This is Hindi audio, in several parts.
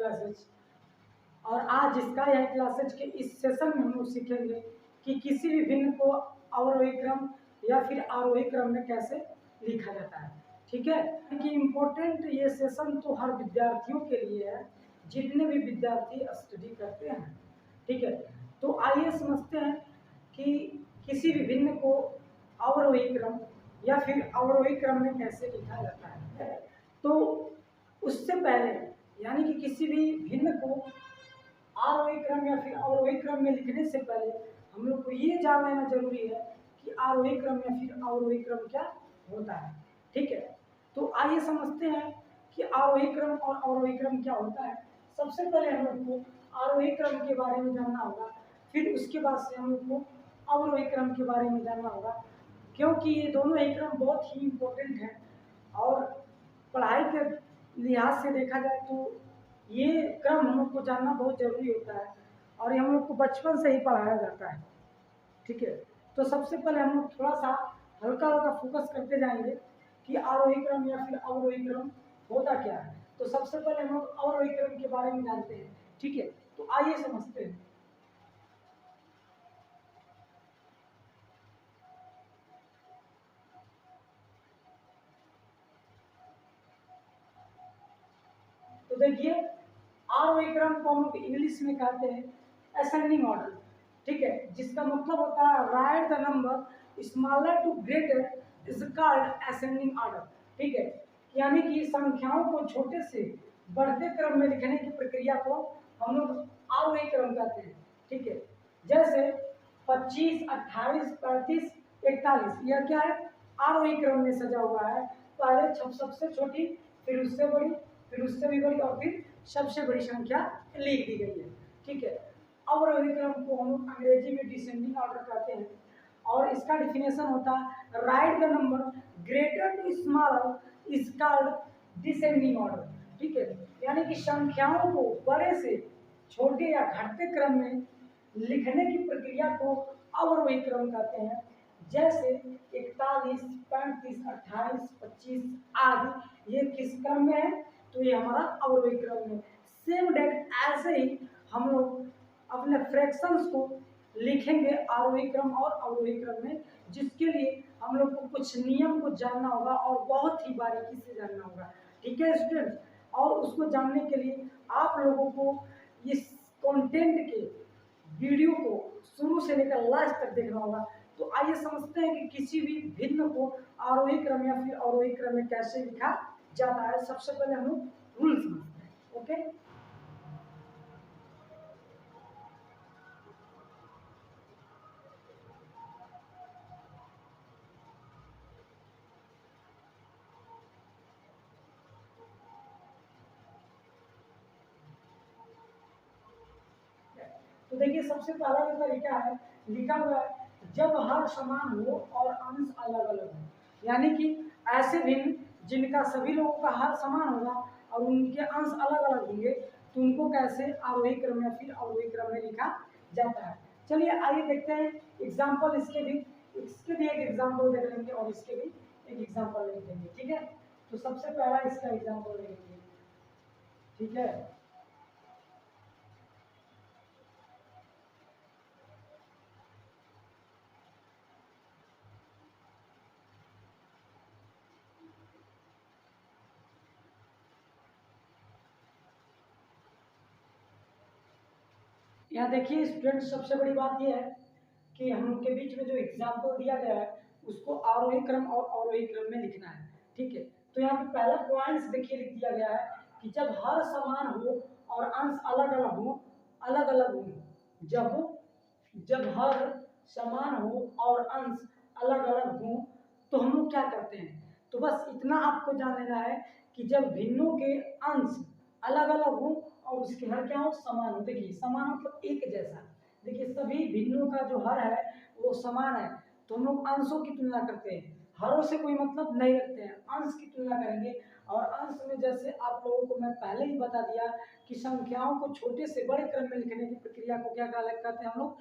क्लासेज। और आज इसका यह क्लासेज के इस सेशन में हम लोग सीखेंगे कि किसी भी भिन्न को अवरोही क्रम या फिर आरोही क्रम में कैसे लिखा जाता है। ठीक है, कि इम्पोर्टेंट ये सेशन तो हर विद्यार्थियों के लिए है, जितने भी विद्यार्थी स्टडी करते हैं। ठीक है, तो आइए समझते हैं कि किसी भी भिन्न को अवरोही क्रम या फिर अवरोही क्रम में कैसे लिखा जाता है। तो उससे पहले यानी कि किसी भी भिन्न को आरोही क्रम या फिर अवरोही क्रम में लिखने से पहले हम लोग को ये जान लेना जरूरी है कि आरोही क्रम या फिर अवरोही क्रम क्या होता है। ठीक है, तो आइए समझते हैं कि आरोही क्रम और अवरोही क्रम क्या होता है। सबसे पहले हम लोग को आरोही क्रम के बारे में जानना होगा, फिर उसके बाद से हम लोग को अवरोही क्रम के बारे में जानना होगा, क्योंकि ये दोनों ही क्रम बहुत ही इम्पोर्टेंट है। और पढ़ाई के लिहाज से देखा जाए तो ये क्रम हम लोग को जानना बहुत जरूरी होता है और ये हम लोग को बचपन से ही पढ़ाया जाता है। ठीक है, तो सबसे पहले हम लोग थोड़ा सा हल्का हल्का फोकस करते जाएंगे कि आरोही क्रम या फिर अवरोही क्रम होता क्या है। तो सबसे पहले हम लोग अवरोही क्रम के बारे में जानते हैं। ठीक है, तो आइए समझते हैं। तो देखिए, आरोही क्रम को हम लोग इंग्लिश में कहते हैं असेंडिंग ऑर्डर। ठीक है, जिसका मतलब होता है write the number smaller to greater is called ascending order. ठीक है, यानी कि संख्याओं को छोटे से बढ़ते क्रम में लिखने की प्रक्रिया को हम लोग आरोही क्रम कहते हैं। ठीक है, जैसे 25, 28, 35, 41 यह क्या है, आरोही क्रम में सजा हुआ है। पहले सबसे छोटी, फिर उससे बड़ी, फिर उससे भी बड़ी और फिर सबसे बड़ी संख्या लिख दी गई है। ठीक है, अवरोही क्रम को हम लोग अंग्रेजी में डिसेंडिंग ऑर्डर कहते हैं और इसका डिफिनेशन होता है write the number greater to smaller is called descending order. ठीक है, यानी कि संख्याओं को बड़े से छोटे या घटते क्रम में लिखने की प्रक्रिया को अवरोही क्रम कहते हैं। जैसे 41, 35, 28, 25 आदि ये किस क्रम में है, तो ये हमारा अवरोही क्रम में। सेम डेट ऐसे ही हम लोग अपने फ्रैक्शंस को लिखेंगे आरोही क्रम और अवरोही क्रम में, जिसके लिए हम लोग को कुछ नियम को जानना होगा और बहुत ही बारीकी से जानना होगा। ठीक है स्टूडेंट्स, और उसको जानने के लिए आप लोगों को इस कंटेंट के वीडियो को शुरू से लेकर लास्ट तक देखना होगा। तो आइए समझते हैं कि किसी भी भिन्न को आरोही क्रम या फिर अवरोही क्रम में कैसे लिखा जाता है। सबसे पहले हम लोग रूल समझते हैं। ओके, तो देखिए सबसे पहला जो तरीका है लिखा हुआ है, जब हर समान हो और अंश अलग अलग हो। यानी कि ऐसे भिन्न जिनका सभी लोगों का हर समान होगा और उनके अंश अलग अलग होंगे, तो उनको कैसे आरोही क्रम या फिर अवरोही क्रम में लिखा जाता है। चलिए आइए देखते हैं एग्जाम्पल। इसके भी एक एग्जाम्पल देख लेंगे और इसके भी एक एग्जाम्पल लिख देंगे। ठीक है, तो सबसे पहला इसका एग्जाम्पल लेंगे। ठीक है, यहाँ देखिए स्टूडेंट, सबसे बड़ी बात यह है कि हम लोग के बीच में जो एग्जाम्पल दिया गया है उसको आरोही क्रम और अवरोही क्रम में लिखना है। ठीक है, तो यहाँ पे पहला पॉइंट्स देखिए लिख दिया गया है कि जब हर समान हो और अंश अलग अलग हो, जब जब हर समान हो और अंश अलग अलग हो, तो हम लोग क्या करते हैं। तो बस इतना आपको जान लेना है कि जब भिन्नों के अंश अलग अलग हो और उसके हर क्या हो, समान हो। देखिए समान मतलब एक जैसा। देखिए सभी भिन्नों का जो हर है वो समान है, तो हम लोग अंशों की तुलना करते हैं, हरों से कोई मतलब नहीं रखते हैं, अंश की तुलना करेंगे। और अंश में जैसे आप लोगों को मैं पहले ही बता दिया कि संख्याओं को छोटे से बड़े क्रम में लिखने की प्रक्रिया को क्या कहते हैं हम लोग,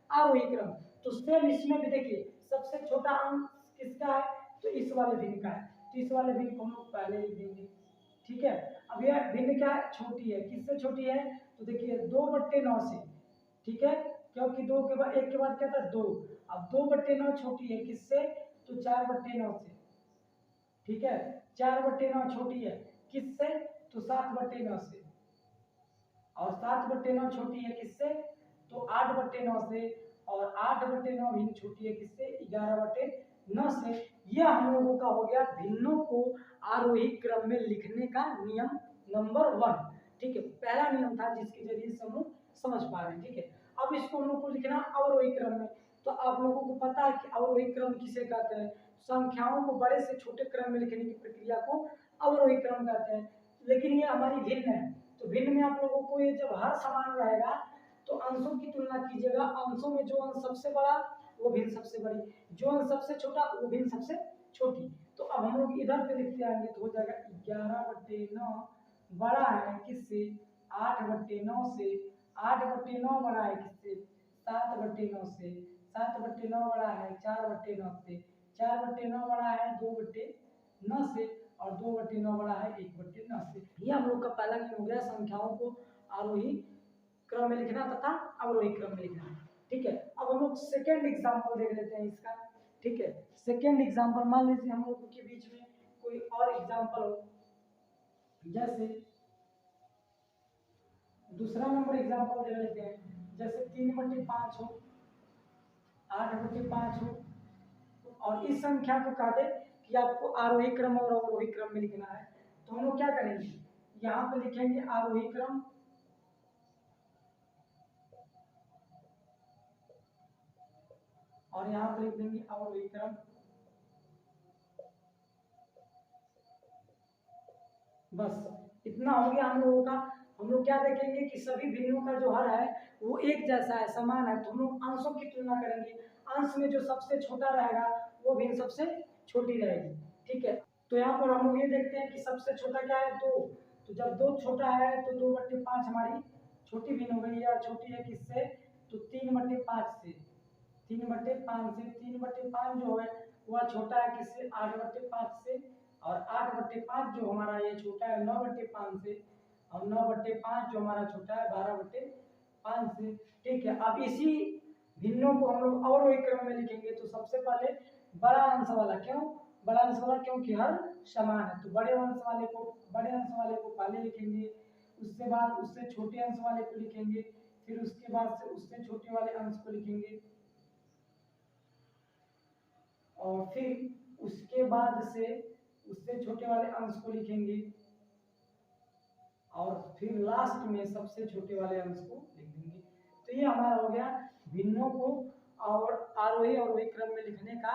आरोही क्रम। तो सेम इसमें भी देखिए सबसे छोटा अंश किसका है, तो इस वाले भिन्न का है, तो इस वाले भिन्न को हम लोग पहले लिख देंगे। ठीक है। अब यह भिन्न क्या है, छोटी है। किससे छोटी है, तो देखिए 2/9 से, ठीक है, क्योंकि दो के बाद एक के बाद क्या था 2। अब 2/9 छोटी है किससे, तो 4/9 से, ठीक है। 4/9 छोटी है किससे, तो 7/9 से। और 7/9 छोटी है किससे, तो 8/9 से। और 8/9 भिन्न छोटी है किससे, 11/9 से। यह हम लोगों का हो गया भिन्नों को आरोही क्रम में लिखने का नियम नंबर 1, ठीक है। पहला नियम था जिसके जरिए से हम लोग समझ पा रहे हैं, ठीक है। अब इसको हम लोग को लिखना अवरोही क्रम में। तो आप लोगों को पता है कि अवरोही क्रम किसे कहते हैं, संख्याओं को बड़े से छोटे क्रम में लिखने की प्रक्रिया को अवरोही क्रम कहते हैं। लेकिन ये हमारी भिन्न है, तो भिन्न में आप लोगों को ये जब हर समान रहेगा तो अंशों की तुलना कीजिएगा। अंशों में जो अंश सबसे बड़ा वो भिन्न सबसे बड़ी, जो अंश सबसे छोटा वो भिन्न सबसे छोटी। तो अब हम लोग इधर पे लिखते आएंगे तो हो जाएगा 11/9 बड़ा है किससे, 8/9 से। 8/9 बड़ा है किससे, 7/9 से। 7/9 बड़ा है 4/9 से। 4/9 बड़ा है 2/9 से। और 2/9 बड़ा है 1/9 से। ये हम लोग का पहला नियम हो गया संख्याओं को आरोही क्रम में लिखना तथा अवरोही क्रम में लिखना, ठीक है। अब हम लोग सेकेंड एग्जाम्पल देख लेते हैं इसका, ठीक है। सेकेंड एग्जाम्पल मान लीजिए हम लोगों के बीच में कोई और एग्जाम्पल हो, जैसे दूसरा नंबर एग्जाम्पल दे लेते हैं, जैसे 3/5 हो, 8/5 हो। और इस संख्या को कह दे कि आपको आरोही क्रम और अवरोही क्रम में लिखना है, तो हम लोग क्या करेंगे, यहाँ पे लिखेंगे आरोही क्रम और यहाँ पे लिख देंगे अवरोही क्रम। बस इतना हो गया हम लोगों का। हम लोग क्या देखेंगे कि सभी भिन्नों का जो हर है वो एक जैसा है, समान है। तो हम लोग अंशों की तुलना करेंगे, अंश में जो सबसे छोटा रहेगा वो भिन्न सबसे छोटी रहेगी, ठीक है। तो यहाँ पर हम लोग ये देखते हैं कि सबसे छोटा क्या है, 2। तो जब 2 छोटा है तो 2/5 हमारी छोटी भिन्न हो गई है। और छोटी है किससे, तो 3/5 से। 3/5 से 3/5 जो है वह छोटा है किससे, 8/5 से। और 8/5 जो हमारा ये छोटा है 9/5 से। और 9/5 जो हमारा छोटा है 12/5 से, ठीक है। अब इसी भिन्नों को हम लोग अवरोही क्रम में लिखेंगे। तो सबसे पहले बड़ा अंश वाला, क्यों बड़ा अंश वाला, क्योंकि हर समान है। तो बड़े अंश वाले को पहले लिखेंगे, उसके बाद उससे छोटे अंश वाले को लिखेंगे, फिर उसके बाद से उससे छोटे वाले अंश को लिखेंगे, और फिर उसके बाद से उससे छोटे वाले अंश को लिखेंगे, और फिर लास्ट में सबसे छोटे वाले अंश को लिख देंगे। तो ये हमारा हो गया भिन्नों को और आरोही और अवरोही क्रम में लिखने का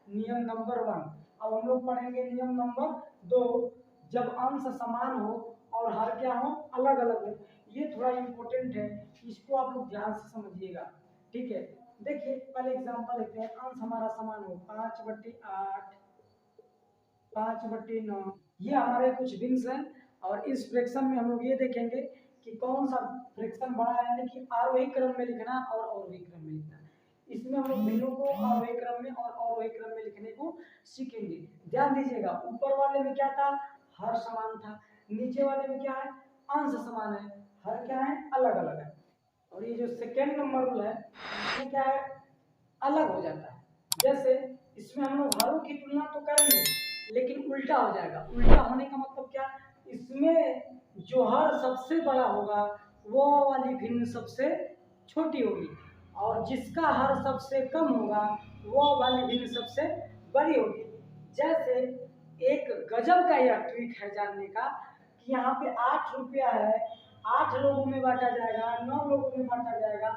नियम नंबर 1। अब हम लोग पढ़ेंगे नियम नंबर 2, जब अंश समान हो और हर क्या हो, अलग अलग हो। ये थोड़ा इम्पोर्टेंट है, इसको आप लोग ध्यान से समझिएगा, ठीक है। देखिए पहले एग्जांपल लेते हैं, अंश हमारा समान हो 5/8, 5/9, ये हमारे कुछ भिन्न हैं। और इस फ्रैक्शन में हम लोग ये देखेंगे कि कौन सा फ्रैक्शन बड़ा है, यानी कि आरोही क्रम में लिखना और अवरोही क्रम में लिखना। इसमें हम लोग भिन्नों को आरोही क्रम में और अवरोही क्रम में लिखने को सीखेंगे। ध्यान दीजिएगा, ऊपर वाले में क्या था, हर समान था। नीचे वाले में क्या है, अंश समान है, हर क्या है, अलग अलग है। और ये जो सेकेंड नंबर रूल है इसमें क्या है, अलग हो जाता है। जैसे इसमें हम लोग हरों की तुलना तो करेंगे लेकिन उल्टा हो जाएगा। उल्टा होने का मतलब क्या, इसमें जो हर सबसे बड़ा होगा वो वाली भिन्न सबसे छोटी होगी, और जिसका हर सबसे कम होगा वो वाली भिन्न सबसे बड़ी होगी। जैसे एक गजब का यह ट्रिक है जानने का कि यहाँ पे 8 रुपया है, 8 लोगों में बांटा जाएगा, 9 लोगों में बांटा जाएगा।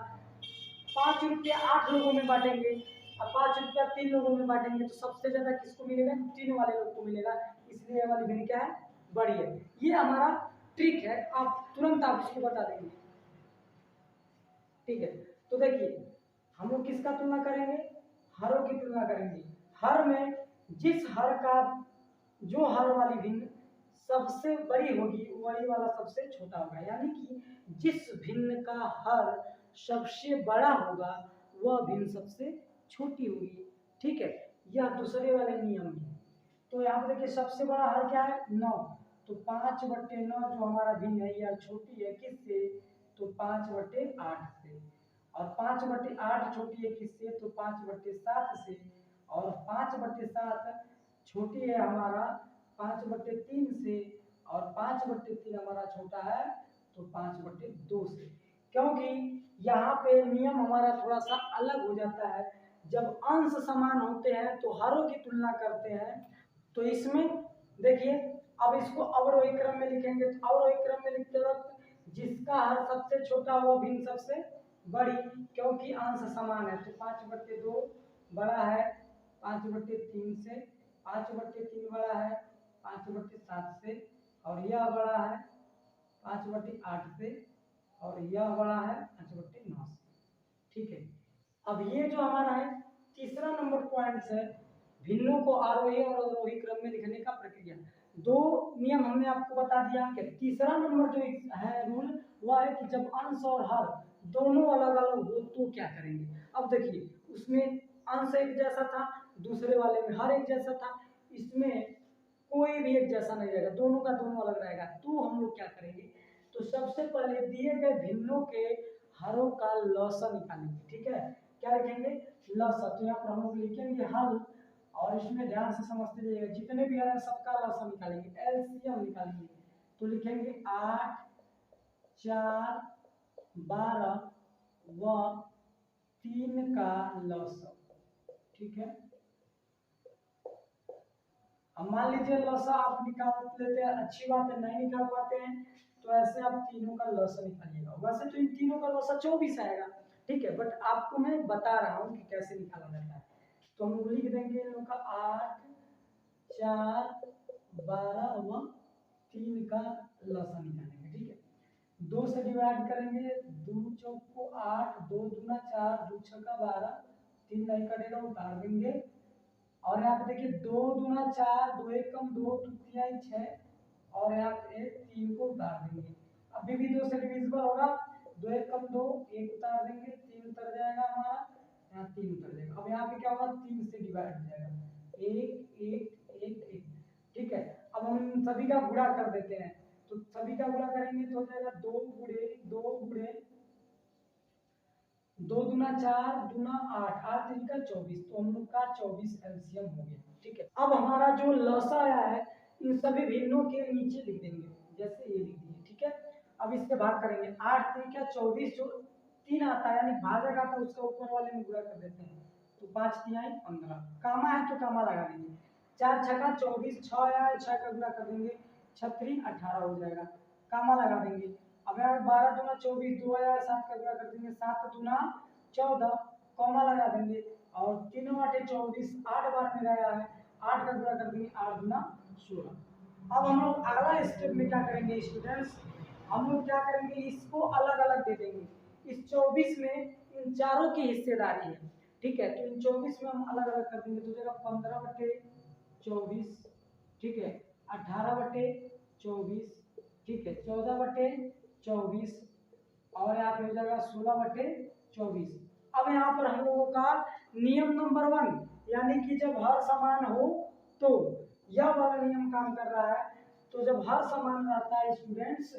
5 रुपया 8 लोगों में बांटेंगे और 5 रुपया 3 लोगों में बांटेंगे, तो सबसे ज्यादा किसको मिलेगा, 3 वाले लोग को मिलेगा। इसलिए वाली भिन्न क्या है, बड़ी है। ये हमारा ट्रिक है, आप तुरंत आप इसको बता देंगे, ठीक है। तो देखिए हम लोग किसका तुलना करेंगे, हरों की तुलना करेंगे। हर में जिस हर का जो हर वाली भिन्न सबसे बड़ी होगी वही वाला सबसे छोटा होगा, यानी कि जिस भिन्न का हर सबसे बड़ा होगा वह भिन्न सबसे छोटी होगी, ठीक है। यह दूसरे वाले नियम में। तो यहाँ पे देखिए सबसे बड़ा हर क्या है, 9। तो 5/9 जो हमारा भिन्न है यह छोटी है किससे, तो 5/8 से। और 5/8 छोटी है किससे, तो 5/7 से। और 5/7 छोटी है हमारा 5/3 से। और 5/3 हमारा छोटा है तो 5/2 से। क्योंकि यहाँ पे नियम हमारा थोड़ा सा अलग हो जाता है। जब अंश समान होते हैं तो हरों की तुलना करते हैं। तो इसमें देखिए, अब इसको अवरोही क्रम में लिखेंगे। तो अवरोही क्रम में लिखते वक्त जिसका हर सबसे छोटा वो भिन्न सबसे बड़ी, क्योंकि अंश समान है। तो 5/2 बड़ा है 5/3 से, 5/3 बड़ा है 5/7 से, और यह बड़ा है 5/8 से, और यह बड़ा है 5/9 से। ठीक है, अब ये जो हमारा है तीसरा नंबर पॉइंट है, भिन्नों को आरोही और अवरोही क्रम में लिखने का प्रक्रिया। दो नियम हमने आपको बता दिया कि तीसरा नंबर जो है रूल वह है कि जब अंश और हर दोनों अलग अलग हो तो क्या करेंगे। अब देखिए, उसमें अंश एक जैसा था, दूसरे वाले में हर एक जैसा था, इसमें कोई भी एक जैसा नहीं रहेगा, दोनों का दोनों अलग रहेगा। तो हम लोग क्या करेंगे, तो सबसे पहले दिए गए भिन्नों के हरों का लसा निकालेंगे। ठीक है, क्या लिखेंगे, लसा। तो यहाँ पर हम लोग लिखेंगे हल, और इसमें ध्यान से समझते जाइएगा, जितने भी हर सबका लसा निकालेंगे, एलसीएम निकालेंगे। तो लिखेंगे 8, 4, 12 व 3 का लसा। ठीक है, अब मान लीजिए लसा आप निकाल लेते हैं, अच्छी बात है, नहीं निकाल पाते हैं तो ऐसे आप तीनों का लसा निकालिएगा। वैसे तो इन तीनों का लसा 24 आएगा, ठीक है, बट आपको मैं बता रहा हूँ कि कैसे निकाला जाता है। तो हम लोग लिख देंगे इन लोग का 8, 4, 12 व 3 का लसा निकालेंगे। ठीक है, 2 से डिवाइड करेंगे, 2 चौक को 8, 2 दूना 4, 2 छक्का 12, 3 नहीं कटेगा उतार देंगे। और यहाँ पे देखिए 2 दूना 4, 2 एक कम 2, 2 तिहाई 6, और यहाँ पे 3 को उतार देंगे। अभी भी 2 से डिविजिबल होगा, 2 एक कम 2, 1 उतार देंगे, 3 उतर जाएगा हमारा, यहाँ 3 उतर जाएगा। अब यहाँ पे क्या होगा, 3 से डिवाइड हो जाएगा, 1 1 1 1। ठीक है, अब हम सभी का गुणा कर देते हैं। तो सभी का गुणा करेंगे तो हो जाएगा 2 गुणे 2 गुणे 2 दूना 4, दूना 8, 8 3 का 24। तो हम लोग का 24 एलसीएम हो गया। ठीक है, अब हमारा जो लसा आया है इन सभी भिन्नों के नीचे लिख देंगे, जैसे ये लिख दिए। ठीक है, अब इससे भाग करेंगे, 8 3 का 24, जो 3 आता है यानी भाजक आता है उसका ऊपर वाले में गुणा कर देते हैं। तो 5 तिहाई 15, कामा है तो कामा लगा देंगे। 4 छक्का 24, 6 आया 6 का गुणा कर देंगे, 6 18 हो जाएगा, कामा लगा देंगे। अब यहाँ 12 दूना 24, 2 आया 7 का गुणा कर देंगे, 7 दूना 14, कॉमा लगा देंगे। और 3 8 24, 8 बार में आया है, 8 का गुणा कर देंगे, 8 दूना 16। अब हम लोग अगला स्टेप में क्या करेंगे स्टूडेंट्स, हम लोग क्या करेंगे, इसको अलग अलग दे देंगे। इस 24 में इन चारों की हिस्सेदारी है। ठीक है, तो इन 24 में हम अलग अलग कर देंगे। तो जगह 15/24, ठीक है, 18/24, ठीक है, 14/24, और यहाँ पे हो जाएगा 16/24। अब यहाँ पर हम लोगों का नियम नंबर 1, यानी कि जब हर समान हो तो यह वाला नियम काम कर रहा है। तो जब हर समान रहता है स्टूडेंट्स,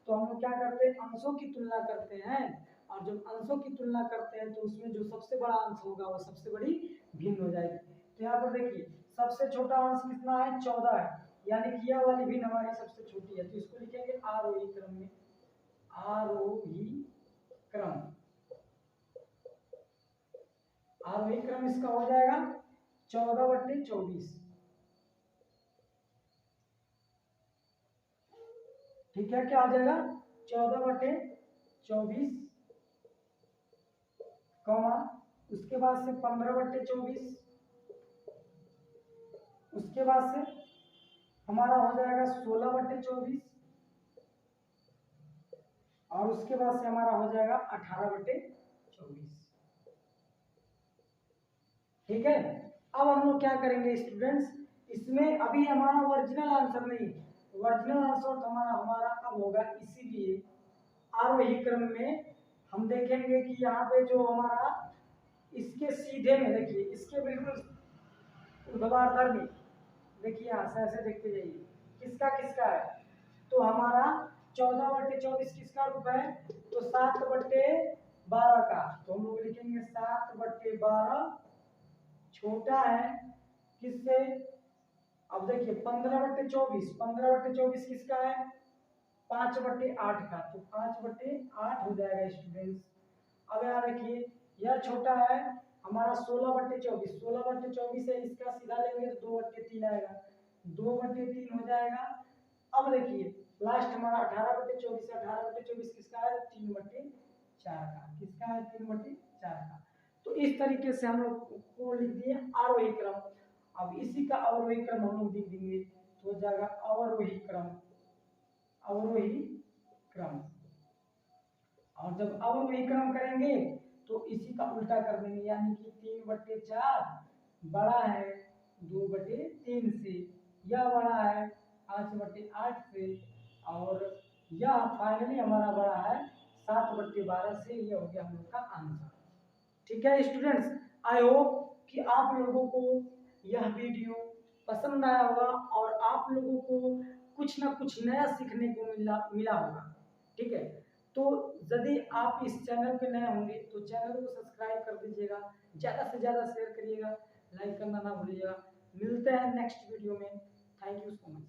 तो हम लोग क्या करते हैं, अंशों की तुलना करते हैं। और जब अंशों की तुलना करते हैं तो उसमें जो सबसे बड़ा अंश होगा वो सबसे बड़ी भिन्न हो जाएगी। तो यहाँ पर देखिए, सबसे छोटा अंश कितना है, 14 है, यानी कि यह वाली भिन्न हमारी सबसे छोटी है। तो इसको लिखेंगे आरोही क्रम में, आरोही क्रम, आरोही क्रम इसका हो जाएगा 14/24। ठीक है, क्या हो जाएगा 14/24, कॉमा उसके बाद से 15/24, उसके बाद से हमारा हो जाएगा 16/24, और उसके बाद से हमारा हो जाएगा 18/24। ठीक है, अब हम लोग क्या करेंगे स्टूडेंट्स, इसमें अभी हमारा ओरिजिनल आंसर नहीं, ओरिजिनल आंसर तो हमारा अब होगा, इसीलिए आरोही क्रम में हम देखेंगे कि यहाँ पे जो हमारा इसके सीधे में देखिए, इसके बिल्कुल ऊर्ध्वाधर में देखिए, यहाँ से ऐसे देखते जाइए, किसका किसका है, तो हमारा 14/24 किसका रूप है, तो 7/12 का, तो हम लोग लिखेंगे 7/12 छोटा है किससे, अब देखिए 15/24, 15/24 किसका है, 5/8 का, तो 5/8 हो जाएगा स्टूडेंट्स। अब यहाँ देखिए यह छोटा है हमारा 16/24, 16/24 है, इसका सीधा लेंगे तो 2/3 आएगा, 2/3 हो जाएगा। अब देखिए लास्ट हमारा 18/24 है, 18/24 किसका है, 3/4 का, किसका है, 3/4 का। तो इस तरीके से हम लोग को लिख दिए आरोही क्रम। अब इसी का अवरोही क्रम हम लोग लिख देंगे, तो हो जाएगा अवरोही क्रम, अवरोही क्रम। और जब अवरोही क्रम करेंगे तो इसी का उल्टा कर देंगे, यानी कि 3/4 बड़ा है 2/3 से, यह बड़ा है 5/8 से, और यह फाइनली हमारा बड़ा है 7/12 से। यह हो गया हम लोग का आंसर। ठीक है स्टूडेंट्स, आई होप कि आप लोगों को यह वीडियो पसंद आया होगा और आप लोगों को कुछ ना कुछ नया सीखने को मिला होगा। ठीक है, तो यदि आप इस चैनल पे नए होंगे तो चैनल को सब्सक्राइब कर दीजिएगा, ज़्यादा से ज़्यादा शेयर करिएगा, लाइक करना ना भूलिएगा। मिलते हैं नेक्स्ट वीडियो में। Thank you so much.